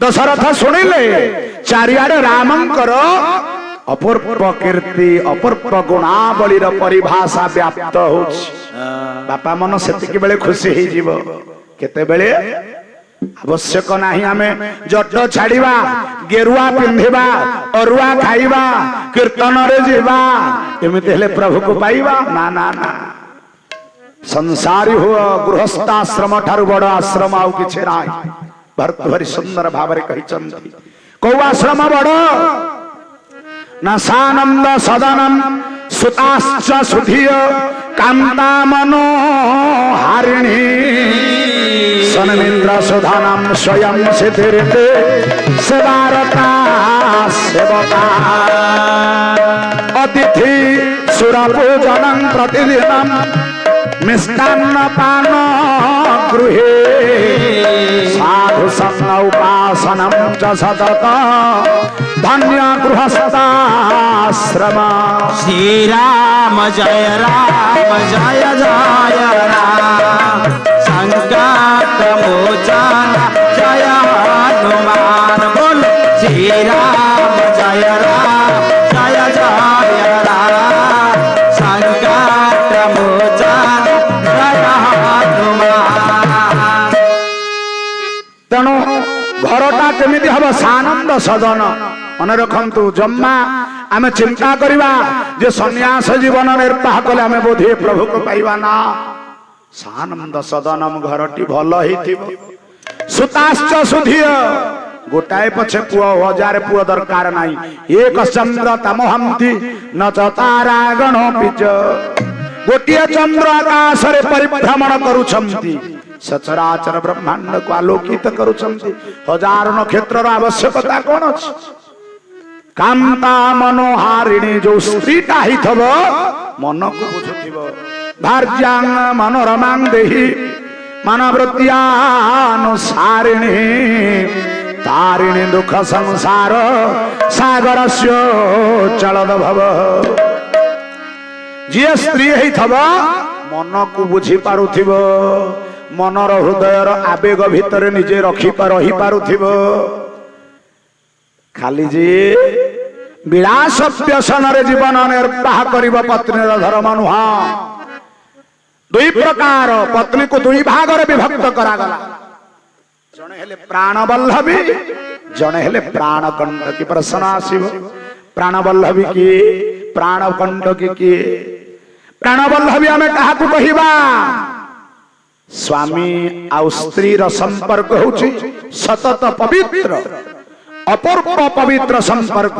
दशरथ शुणिले चारिआडे रामंकर अपूर्व कीर्ति अपूर्व गुणावली परिभाषा व्याप्त हो बापा मन से बेले खुशी हो जीव केते बेले आवश्यक नहीं आमे जट छाड़िबा गेरुआ पिंधिबा अरुआ खाइबा कीर्तन रे जीवा एमिते हेले प्रभु को पाइबा ना ना ना संसारी हो गृहस्थाश्रम ठारू बड़ आश्रम आउ किछि नाही भरत भरी सुंदर भावरे कहिचंती को आश्रम बड़ न सानंद सदनम सुताश्च सुधिय कांता मनो हारिणी सनमिंद्र सुधानम स्वयं सिद्धिर्ते सेवारता सेवका अतिथि सुरपूजनं प्रतिदिनं मिष्टान्न पान गृहे साधु संग उपासनं च सतत धन्य गृहस्थाश्रम श्री राम जय राम संकट मोचन जय हनुमान बोल श्री राम जय राम संकट मोचन जय हनुमान। तेणु घरटा केमिति हब सानंद सदन मन रखंतु जम्मा आमे चिंता करिबा जे सन्यास जीवन निर्वाह कले आमे बोधे प्रभु को पाइबा ना सानंद सदनम घरटी भल हिथिबो सुताश्च सुधिय गोटाए पछे पुओ हजार पुओ दरकार नाही एक चंद्र तमहंती न च तारा गण पिच गोटिए चंद्र आकाश रे परिभ्रमण करूछंती सचराचर ब्रह्मांड को आलोकित करूछंती हजार नक्षत्र आवश्यकता कोन अछि कांता मनोहारिणी जो स्त्रीटा ही थब मन को बुझुथिब भार्यां मनोरमां देहि मनवृत्यानुसारिणी तारिणी दुख संसार सागरस्य चलद भव जी स्त्री ही थब मन को बुझी पारुथिब मनर हृदयर आवेग भितर निजे रखी रही पारुथिब खाली जी विलास व्यसन जीवन निर्वाह कर पत्नी धर्म नुह दुई प्रकार पत्नी को दुई भाग विभक्त करागला जड़े हेले प्राणवल्लभी जड़े हेले प्राणकंटकी प्रश्न आसिब प्राणवल्लभी किए प्राणकंटकी किए प्राणवल्लभी आमे काहाकू कहिबा स्वामी आउ स्त्री रो संपर्क होछि सतत पवित्र अपूर्व पवित्र संपर्क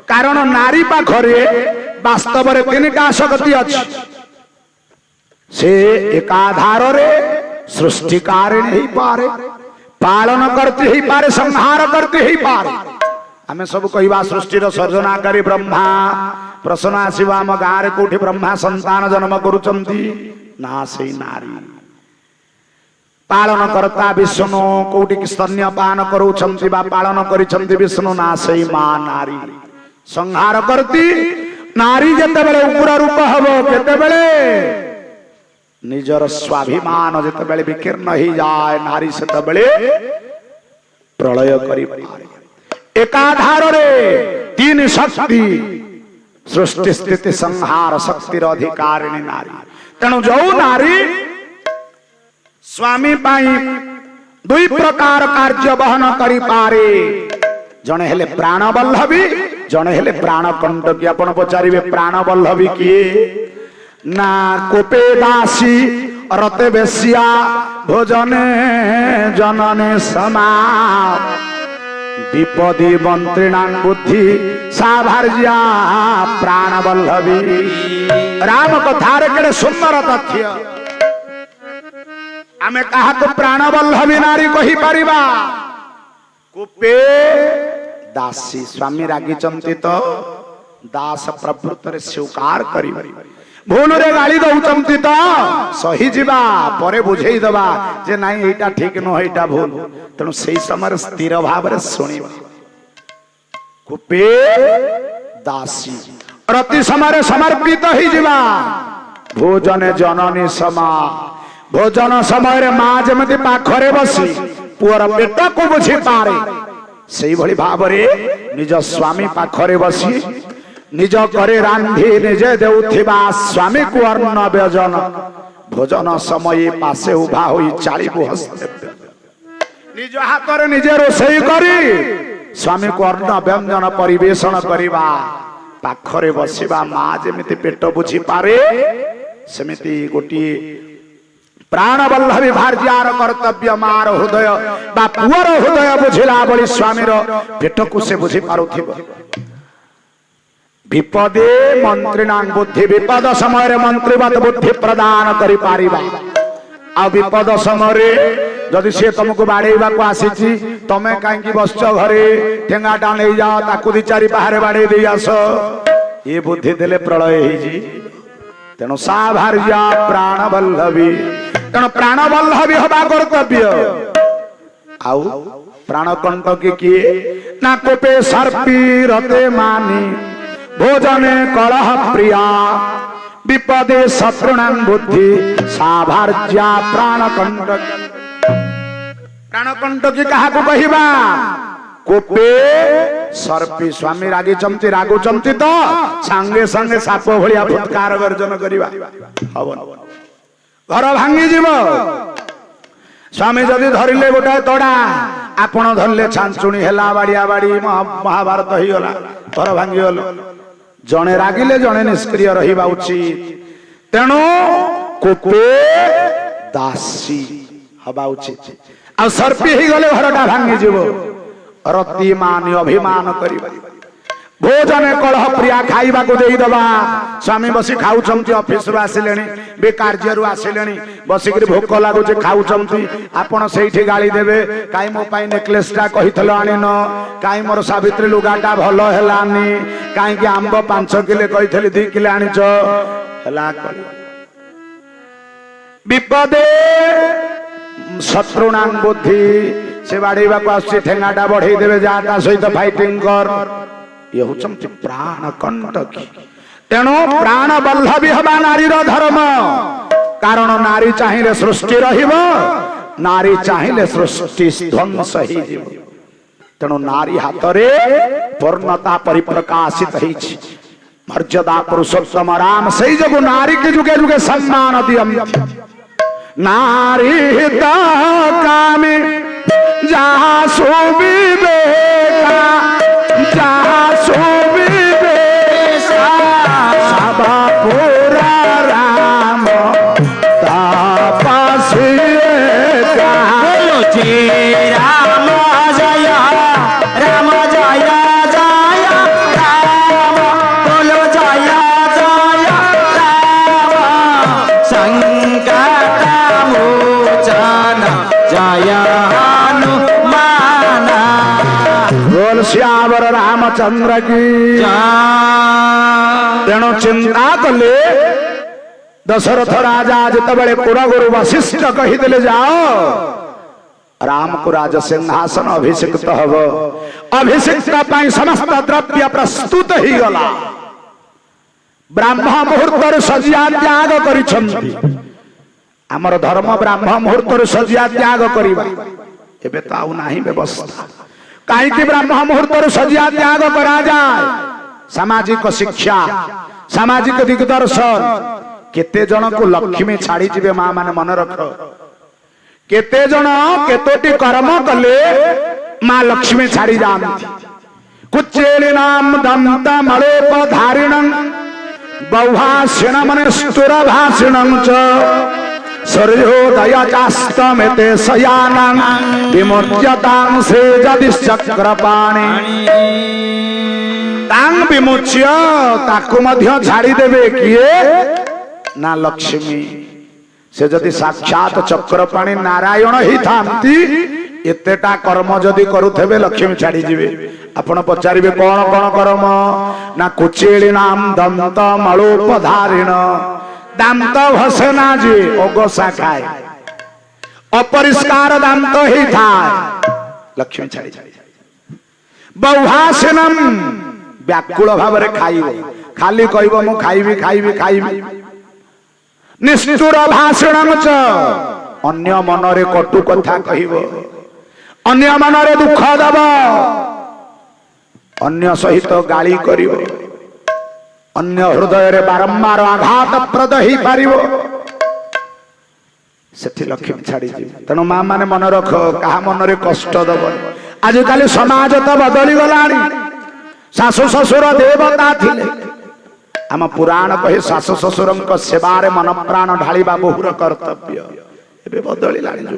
कारण नारी पाखरे वास्तव रे तीनटा शक्ति अछि से एकाधार रे सृष्टिकारिणी ही पारे पालन करते ही पारे संहार करते ही पारे आमे सब कहिबा सृष्टि रो सर्जनाकारी ब्रह्मा प्रश्न आसीबा हम गाँ रे कोठी ब्रह्मा संतान जन्म करूचंती ना सेई नारी पालन करता विष्णु कोटि स्तन्यपान करूछंती बा पालन करिछंती विष्णु ना सेई मां नारी संहार करती नारी जते बेले उग्र रूप हबो केते बेले निजर स्वाभिमान जते बेले विकीर्ण ही जाए नारी सेते बेले प्रलय करि पारे एकाधार रे तीन शक्ति सृष्टि स्थिति संहार शक्तिर अधिकारिणी नारी तेणु जो नारी स्वामी पाई दुई प्रकार कार्य बहन करि पारे जने हेले प्राणवल्लभी जने हेले प्राणकंटकी आपण पचारिबे प्राणवल्लभी किए ना कोपे दासी रते बेसिया भोजने जनने समा विपदी मंत्रिणां बुद्धि साभार्या प्राणवल्लभी राम कथार केड़े सुंदर तथ्य आमे कहा को प्राणवल्लभी नारी कहि परिबा कुपे दासी स्वामी रागी चंती तो दास प्रवृत्त रे स्वीकार करि भूल रे गाली दउचंती तो सही जीवा परे बुझेई दबा जे नाही एटा ठीक न एटा भूल तनु सेही समय स्थिर भाव रे सुनिबा कुपे दासी प्रति समय समर्पित ही जीवा भोजन जननी समा भोजन समय माँ जमती पाखरे बसी पुअर पेट को बुझी पारे सेई भली भाबरे निज स्वामी पाखरे बसी निज घरे रांधि निजे देउथिबा स्वामी को अन्न व्यजन भोजन समय पासे उभा होई चालिबु हस्ते निज हाथ निजे रोषेई करी स्वामी को अन्न व्यंजन परिवेषण करिबा पाखरे बसिबा मा जेमिति पेट बुझी पारे सेमिति गोटी प्राण बल्लभी भार्यार कर्तव्य मार हृदय बा पुअर हृदय बुझिला बली स्वामीर पेट को से बुझी पारुथिबो विपदे मंत्रीणां बुद्धि विपद समय मंत्रीवत बुद्धि प्रदान करि पारिबा आ विपद समय जदि से तुमको बाड़ेबा को आसीची तमे कांकी बसच घरे ठेंगाटा नै जाओ ताकु दी चारि बाहर बाड़े देई आसो ये बुद्धि देले प्रलय हेजी तेणु सा भार्या प्राण बल्लभी तेणु प्राण बल्लभी हबा कर्तव्य आउ प्राण कंटकी किए ना कोपे सर्पी रते मानी भोजने कलह प्रिया विपदे शत्रुणां बुद्धि साभार्या प्राणकंटकी कहा को कहिबा कोपे सर्पी स्वामी रागी चमती रागु चमती तो संगे संगे साप भलिया फुटकार गर्जन करिबा हवन घर भांगी जीव स्वामी जदि धरिले गोटाए तोड़ा आपण धरले छांचुणी हेला बाड़िया बाड़ी महाभारत ही गला घर भांगी गल जने रागिले जने निष्क्रिय रहिबा उचित तेणु कोपे दासी हबा उचित आ सर्पी ही गले घरटा भांगी जीव रति मान अभिमान करिबा भोजन कलह प्रिया खाइबा को देई दबा स्वामी बसी खाउ चमती ऑफिस रु आसिलेनी बे कार्य रु आसिलेनी बसी करी भोक लागु जे खाउ चमती आपण सेठी गाली देबे काई मो पाई नेकलेस टा कहितलो आनिन काई मोर सावित्री लुगाटा भलो हेलानी काई कि आंब 5 किलो कहितली 2 किलो आनिच हला विपदे शत्रुणां बुद्धि से बाड़ीबा को आसी ठेंगाटा बढ़ई देबे जाटा सहित फाइटिंग कर ये होचमति प्राण कंटकी तेणु प्राण बल्लभी हबा नारीर धर्म कारण नारी चाहिए सृष्टि रहिबो नारी चाहिए सृष्टि ध्वंस ही जीव तेणु नारी हाथरे पूर्णता परिप्रकाशित होइछि मर्यादा पुरुषोत्तम राम सही जगो नारी के जुगे जुगे सम्मान दियंति नारी हित कामी जहाँ सुविवेका जहाँ सुविवेका सब पूरा राम तपस्वी बोलो जी राम जय राम जय जय राम बोलो जय जय राम संकट मोचन जय बोल श्यावर रामचंद्र की तेणु चिंता कले दशरथ राजा जिते कुलगुरु वशिष्ठ कहीदेले जाओ राम को राज सिंहासन अभिषिक्त हब अभिषिक्त समस्त द्रव्य प्रस्तुत ही गला ब्राह्म मुहूर्त सजिया त्याग करिछंती आमर धर्म ब्राह्म मुहूर्त सजिया त्याग करिबा एबे तो आउ नाही व्यवस्था कहीं ब्रह्म मुहूर्त सजिया त्याग करा जाए सामाजिक शिक्षा सामाजिक दिग्दर्शन केते जन को लक्ष्मी छाड़ी जीवे मां माने मन रख केते जन केतोटी कर्म कले मां लक्ष्मी छाड़ी जानती कुचेली नाम दंत मलोप धारिणं बहुभाषिण मन स्तुर भाषिणं च सूर्योदय चास्तमेते शयानं विमुच्यतां से जदिश्चक्रपाणि तां विमुच्य ताकु मध्य झाड़ी देबे किए ना लक्ष्मी से जदि साक्षात चक्रपाणि नारायण ही थांती एतेटा कर्म जदि करुथेबे लक्ष्मी छाड़ी जीवे आपण पचारिबे कोन कोन कर्म ना कुचेली नाम दंत मलोपधारिण दांत भसेना जी ओगोसा खाए अपरिष्कार दांत ही थाए लक्ष्मी छाड़ी बहुभाषिणम व्याकुल भाव खाइबो खाली कहबो मु खाइबी खाइबी खाइबी निष्ठुर भाषणं च अन्य मनरे कटु कथा कहबो अन्य मनरे दुख दब अन्य सहित गाली करिवो अन्य हृदय रे बारंबार आघात प्रद ही पारिवो सेठी लक्ष्मी छाड़ी जी तेणु माँ माने मन रख कहा मन रे कष्ट दब आजिकाली समाज तो बदली गलानी सासु ससुर देवता थिले आम पुराण कहे सासु ससुर सेवारे मन प्राण ढालिबा बहुर कर्तव्य एबे बदली लानी जो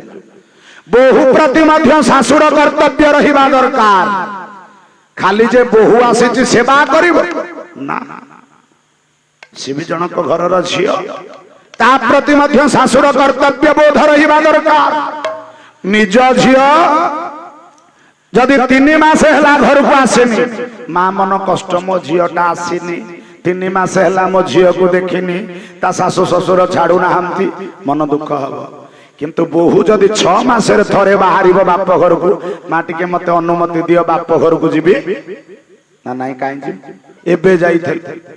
बहु प्रति मध्य सासुर कर्तव्य रहिबा दरकार खाली जे बहु आसी सेवा करिवो ना सी भी जनक घरर झियो ता प्रति मध्य सासुर कर्तव्य बोध रहिबा दरकार निज झियो जदि 3 मास हैला घर को आसेनी मां मन कष्ट मो झियोटा आसीनी 3 मास हैला मो झियो को देखिनी ता सासु ससुर छाडू नाहंती मन दुख हबो किंतु बहु जदि 6 मास रे थरे बाहरिबो बाप घर को माटी के मते अनुमति दियो बाप घर को जीबी ना नाही काई जी एबे जाई थे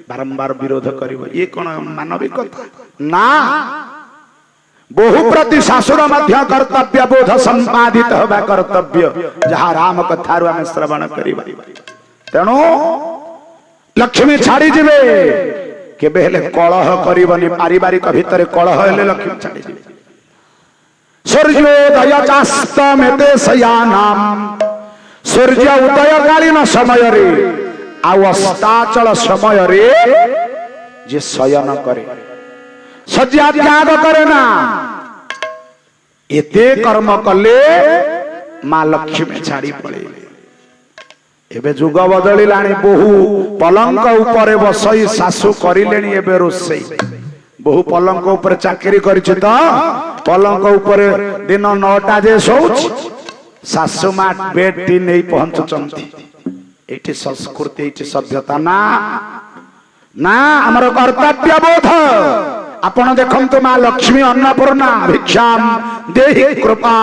बारंबार विरोध करिवो ये कोन मानविकता ना बहु प्रति सासुर मध्य कर्तव्य बोध संपादित होबा कर्तव्य जहा राम कथारु आमे श्रवण करिबा तेणु लक्ष्मी छाड़ी जिबे केबे हेले कलह करिवनी पारिवारिक भितरे कलह हेले लक्ष्मी छाड़ी जिबे सूर्योदय चास्तमेते शयानाम सूर्य उदय कालीन समय रे अस्ताचल समय रे जे शयन करे शଯ୍ୟା त्याग करे ना एते कर्म कले मां लक्ष्मी छाड़ी पड़ेले एबे जुग बदलिलाणी बहु पलंक ऊपर बसई सासु करिलेनी एबे रोसई बहु पलंक ऊपर चाकरी करिछि त पलंक ऊपर दिन 9टा जे सोच सासु मा बेड टी नहीं पहुंचुचंती एठी संस्कृति एठी सभ्यता ना ना हमर कर्तव्य बोध आपण देखंतु मां लक्ष्मी अन्नपूर्णा भिक्षाम देहि कृपा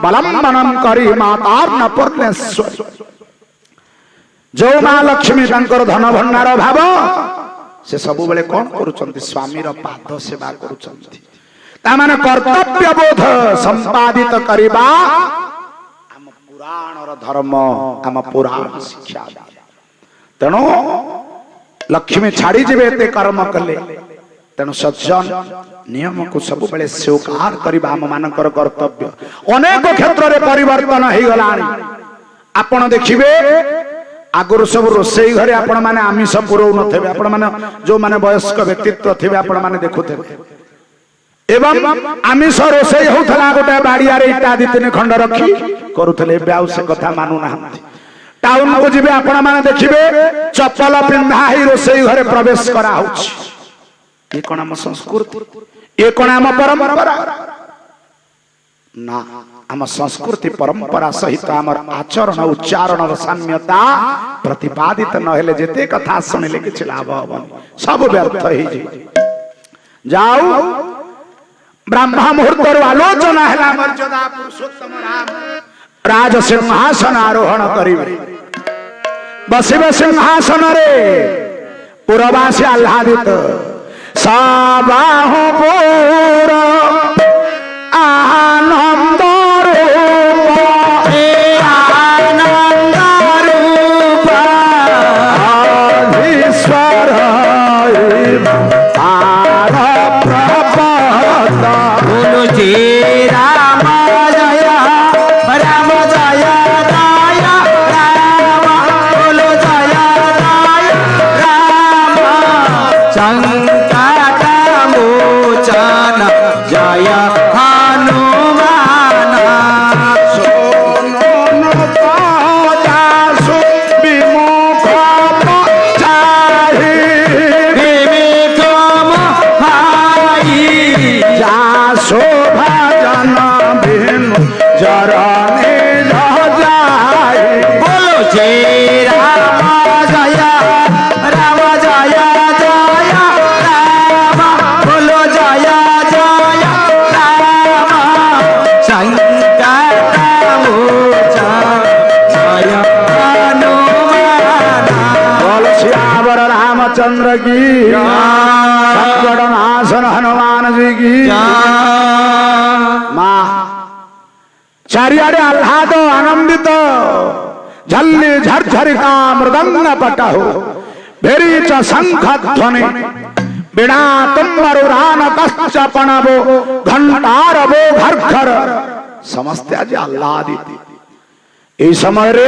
बलम्बनम करी मातार्न पूर्णेश्वर जो मां लक्ष्मी तांकर धन भंडार भाव से सब बेले कोन करूचंती स्वामी रो पाद सेवा करूचंती ता माने कर्तव्य बोध संपादित करिबा हम पुराण रो धर्म हम पुराण शिक्षा तेणु लक्ष्मी छाड़ी जिबे ते कर्म कले तेणु सज्जन नियम को सब बेले स्वीकार करिबा हम मानकर कर्तव्य अनेक क्षेत्र रे परिवर्तन हे गलानी आपण देखिबे आगुर सब रोसई घरे आपण माने आमिष पुरौ नथेबे आपण माने जो माने वयस्क व्यक्तित्व थेबे आपण माने देखुथेबे एवं आमिष रोसई होथला गोटे बाड़िया रे इटा 2-3 खंड रखी करूथले ब्याउ से कथा मानु नाहंती टाउन को जिबे आपण माने देखिबे चप्पल पिंधा ही रोसई घरे प्रवेश करा होछि ये कोन हम संस्कृति ये कोन हम परंपरा ना हम संस्कृति परंपरा सहित हमर आचरण उच्चारण साम्यता प्रतिपादित न हेले जेते कथा सुनिले किछ लाभ हबन सब व्यर्थ ही जाऊ ब्रह्म मुहूर्त रो आलोचना हैला मर्यादा पुरुषोत्तम राम राज सिंहासन आरोहण करिवे बसिबे सिंहासन रे पुरवासी आह्लादित साबाहु पुर आनंद रूप आनंद रूप आधीश्वर आर प्रपद बोलो जी राम जय राम जय राय राम बोलो जय राय राम संकट मोचन जय हनुमान सोनो जासु विमुख चाहि विमुख भाई जासु भजन बिनु जरने जाई बोलो जय राम जय राम जय जय राम बोलो जय जय राम संकट मोचन जय हनुमान बोलो श्यावर रामचंद्र की संकट नाशन हनुमान जी की माँ चारिआडे आह्लाद आनंदित झल्ली झरझरिका मृदंग पटहु भेरी च शंख ध्वनि बिना तुम्बरुरान कश्च पणबो घंटारबो घर घर समस्ते आज आह्लादित এই সময়ে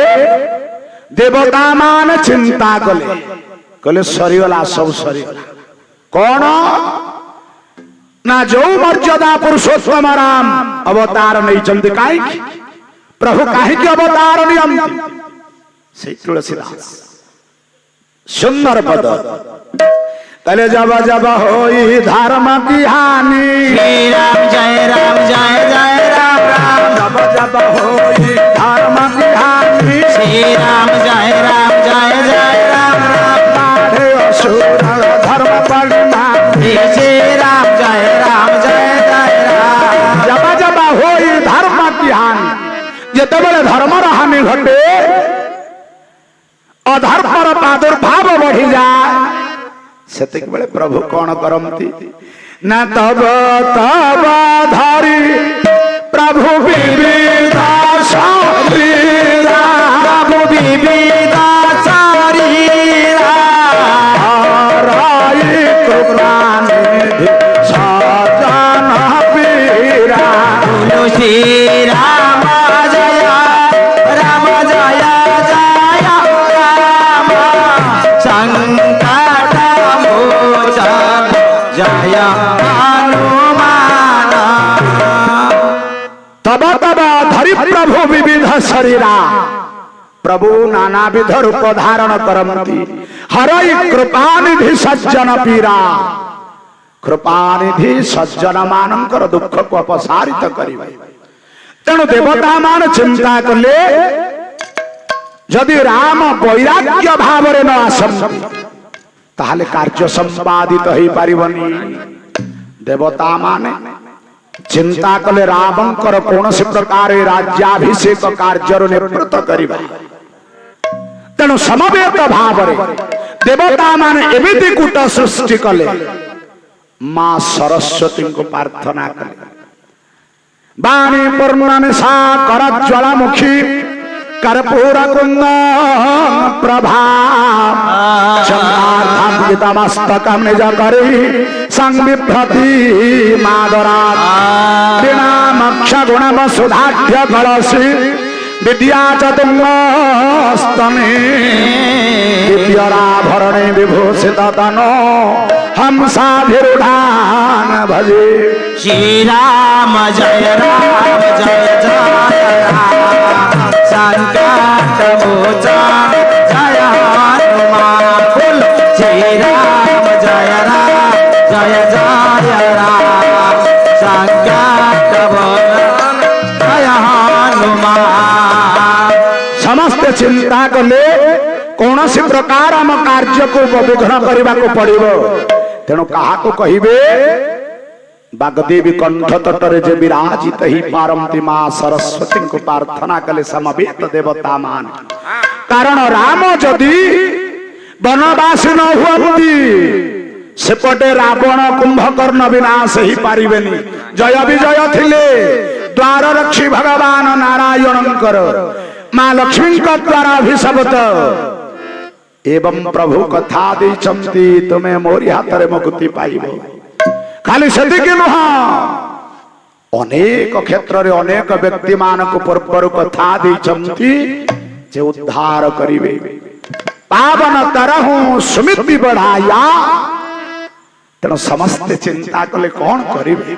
দেবতা মানে চিন্তা কলে কলে সরিগলা সব সরিগলা কোন না जो मर्यादा पुरुषोत्तम राम अवतार नहीं काई प्रभु काहे के अवतार नियंती से तुलसीदास सुंदर पद कले जब जब होई धर्म की हानि श्री राम जय राम जय जय राम राम जब जब होई धर्म की हानि श्री राम जय राम जय जय राम राम बाढ़े असुर धर्म परिणामी श्री राम जय जय राम जब जब होई धर्म की हानि जेतेबेले धर्मर हानि घटे अधर्मर प्रादुर्भाव बढ़ी जाए सेतिक बेले प्रभु कौन करमती न तब तब धरी प्रभु विविधा शरीरा प्रभु विविधा शरीरा हराई कृपा निधि सजन पीरा बोलो श्री राम जय राम जय जय राम संकट मोचन जय हनुमान तब तब धरि प्रभु विविध शरीरा प्रभु नाना विध रूप धारण करमती हरई कृपानिधि सज्जन पीरा कृपानिधि सज्जन मानकर दुख को अपसारित करिवे तेणु देवता मान चिंता कले यदि राम वैराग्य भाव न आसंती ताहले कार्य संपादित हो पारिबनी देवता माने चिंता कले रामंकर कौन से प्रकार राज्याभिषेक कार्य नेतृत्व करिबा तेणु समवेत भाव देवता माने एमिति कूट सृष्टि कले मां सरस्वती को प्रार्थना कले वाणी पूर्ण सा कर ज्वालामुखी कर्पूर कुंद प्रभा चंद्रार्धमस्तकं निज करी संविभ्रति मादरा विनामक्ष गुण वसुधाढ्य कलसी विद्या चतुंगस्तने दिव्यराभरणे विभूषित तनो हंसाधिरूढ़ान भजे श्री राम जय जय राम संकट मोचन जय हनुमान बोलो श्री राम जय जय राम संकट मोचन जय हनुमान समस्त चिंता कले कौन सी प्रकार आम कार्य को विघ्न करने को पड़ो तेणु क्या कहे बागदेवी कंठ तटरे जे विराजित ही पारमती मां सरस्वती को प्रार्थना कले समवेत देवता मान कारण राम जदि वनवासी न हुअंती सेपटे रावण कुंभकर्ण विनाश ही पारिबेनी जय विजय थिले द्वार रक्षी भगवान नारायणकर मां लक्ष्मी द्वारा अभिशप्त एवं प्रभु कथा देचंती तुम्हें मोरी हाथ रे मुक्ति पाइबो खाली सेतिक नुह अनेक क्षेत्र रे अनेक व्यक्ति मान को पूर्वर कथा देचंती जे उद्धार करिवे पावन तरहु सुमिति बढ़ाया तेणु समस्त चिंता कले कौन करिवे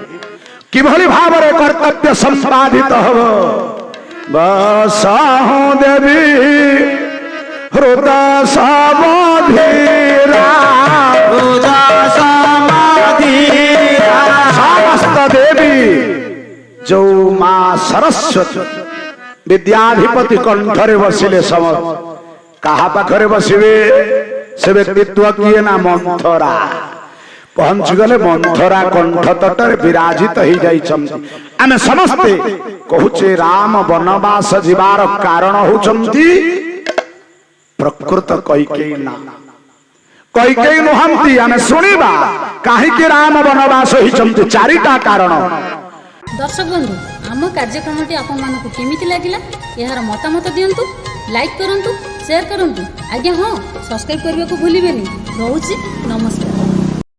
किभली भाव रे कर्तव्य संपादित हो बसहु देवी हृदय समाधिरा समस्त देवी जो मां सरस्वती विद्याधिपति कंठरे बसिले सम कहा पाखरे बसिवे से व्यक्तित्व किए ना मंथरा पहुंच गले मंथरा कंठ तटरे विराजित हो जाई आमे समस्ते कहूचे राम वनवास जीवार कारण होचंती प्रकृत कैकेयी ना कैकेयी नुहंती आमे सुनिबा काहे कि राम वनवास होइचंती चारिटा कारण दर्शक बंधु आम कार्यक्रमटी आपको केमिति लागिला यार मतामत दियंतु लाइक करंतु शेयर करंतु आज्ञा हाँ सब्सक्राइब करने को भूलिबेनी। रोची नमस्कार।